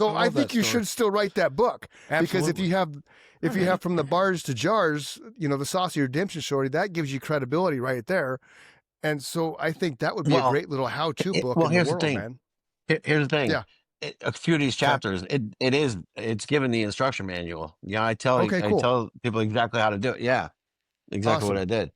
So I I love think that you story. should still write that book because if you have from the bars to jars, the Saucy Redemption story, that gives you credibility right there. And so I think that would be a great little how-to book in the here's world, the thing. man. Here's the thing. Yeah. A few of these chapters, it's given the instruction manual. Yeah, I tell people exactly how to do it. Yeah, exactly what I did.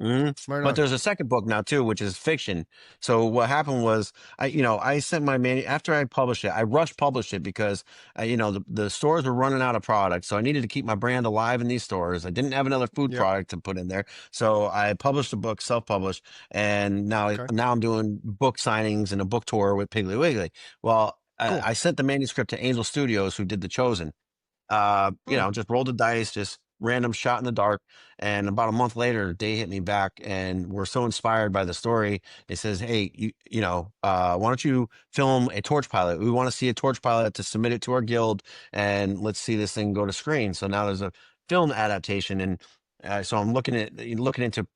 Right But on. there's a second book now too, which is fiction. So what happened was, I sent my after I published it, I rushed published it because, the stores were running out of product. So I needed to keep my brand alive in these stores. I didn't have another food product to put in there. So I published a book, self-published, and now I'm doing book signings and a book tour with Piggly Wiggly. Well, I sent the manuscript to Angel Studios, who did The Chosen. Just rolled the dice, just random shot in the dark. And about a month later, they hit me back and were so inspired by the story. It says, hey, why don't you film a torch pilot? We want to see a torch pilot to submit it to our guild and let's see this thing go to screen. So now there's a film adaptation. And so I'm looking into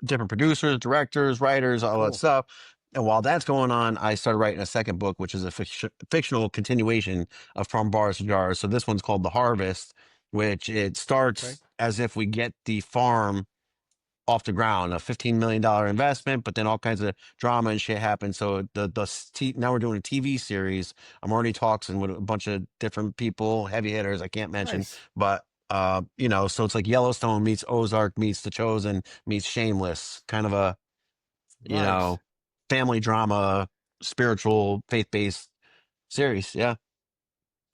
different producers, directors, writers, all that stuff. And while that's going on, I started writing a second book, which is a fictional continuation of From Bars to Jars. So this one's called The Harvest, which it starts as if we get the farm off the ground, a $15 million investment, but then all kinds of drama and shit happens. So now we're doing a TV series. I'm already talking with a bunch of different people, heavy hitters I can't mention, but so it's like Yellowstone meets Ozark meets The Chosen meets Shameless, kind of a, family drama, spiritual, faith-based series. Yeah.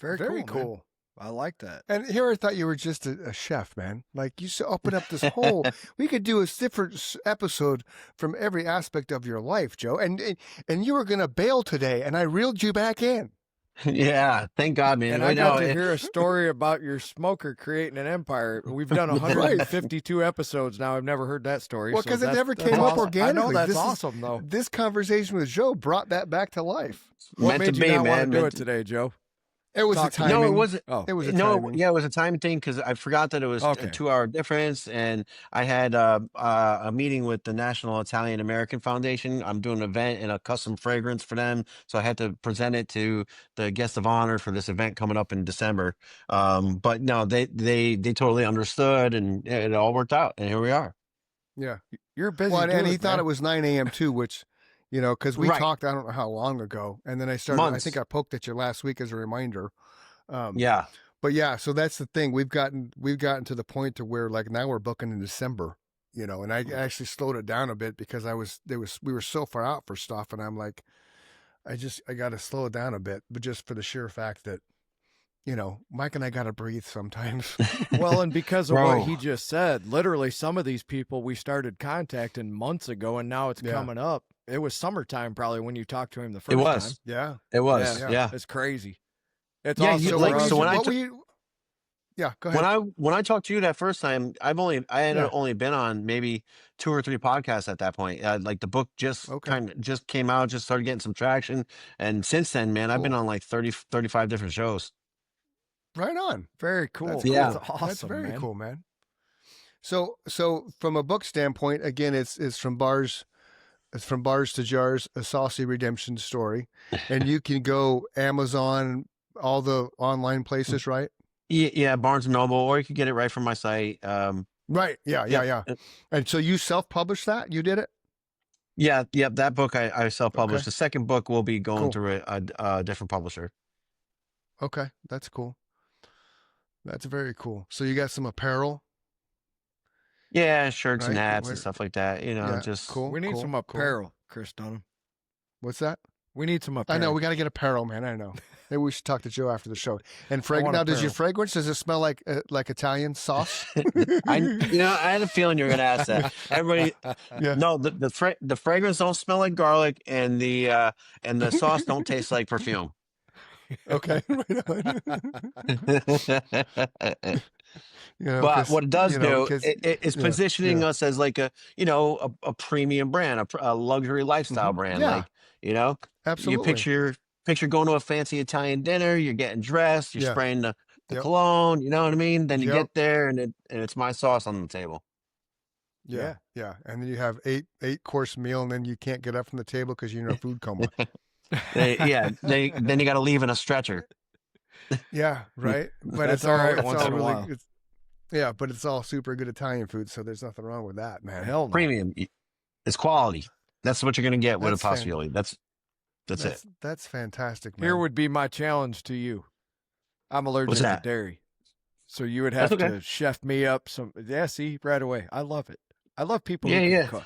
Very cool. I like that. And here I thought you were just a chef, man. Like you open up this whole. We could do a different episode from every aspect of your life, Joe. And you were gonna bail today, and I reeled you back in. Yeah, thank God, man. And I got to hear a story about your smoker creating an empire. We've done 152 episodes now. I've never heard that story. Well, because it never came up organically. I know that's awesome, though. This conversation with Joe brought that back to life. What made you not want to do it today, Joe? It was a timing. No, it wasn't. It was a timing. Yeah, it was a time thing because I forgot that it was a 2-hour difference, and I had a meeting with the National Italian American Foundation. I'm doing an event and a custom fragrance for them, so I had to present it to the guest of honor for this event coming up in December. But no, they totally understood, and it all worked out, and here we are. Yeah, you're busy. Well, and he thought it was 9 a.m. too, which. Because we talked, I don't know how long ago, and then I started. I think I poked at you last week as a reminder. But yeah, so that's the thing. We've gotten to the point to where like now we're booking in December, and I actually slowed it down a bit because we were so far out for stuff, and I'm like, I got to slow it down a bit, but just for the sheer fact that, Mike and I got to breathe sometimes. Well, and because of what he just said, literally some of these people we started contacting months ago, and now it's coming up. It was summertime probably when you talked to him the first time. Yeah. It was. Yeah. It's crazy. It's awesome. Go ahead. When I talked to you that first time, I had only been on maybe 2 or 3 podcasts at that point. Like the book just came out, just started getting some traction. And since then, man, I've been on like 30, 35 different shows. Right on. Very cool. That's awesome. That's very cool, man. So from a book standpoint, again, it's from bars. It's From Bars to Jars, a Saucy Redemption story. And you can go Amazon, all the online places, right? Yeah, Barnes & Noble, or you can get it right from my site. Right, yeah. And so you self-published that? You did it? Yeah, that book I self-published. The second book will be going through a different publisher. Okay, that's cool. That's very cool. So you got some apparel? Yeah, shirts and hats and stuff like that. Just cool. We need some apparel, Chris Dunham. What's that? We need some apparel. I know we got to get apparel, man. I know. Maybe we should talk to Joe after the show. And fragrance. Now, does your fragrance? Does it smell like Italian sauce? I had a feeling you were going to ask that. Everybody, no, the fragrance don't smell like garlic, and the sauce don't taste like perfume. Okay. But what it does do, it's positioning us as like a premium brand, a luxury lifestyle brand. Yeah. Like, absolutely. You picture going to a fancy Italian dinner, you're getting dressed, you're spraying the cologne, you know what I mean? Then you get there and it's my sauce on the table. Yeah. And then you have 8-course meal, and then you can't get up from the table because you're in a food coma. Then you got to leave in a stretcher. Yeah, right. But That's all right once in a while. Yeah, but it's all super good Italian food, so there's nothing wrong with that, man. Hell no. Premium. It's quality. That's what you're going to get with a Passioli. That's it. That's fantastic, man. Here would be my challenge to you. I'm allergic to dairy. So you would have to chef me up some. Yeah, see, right away. I love it. I love people who can cook.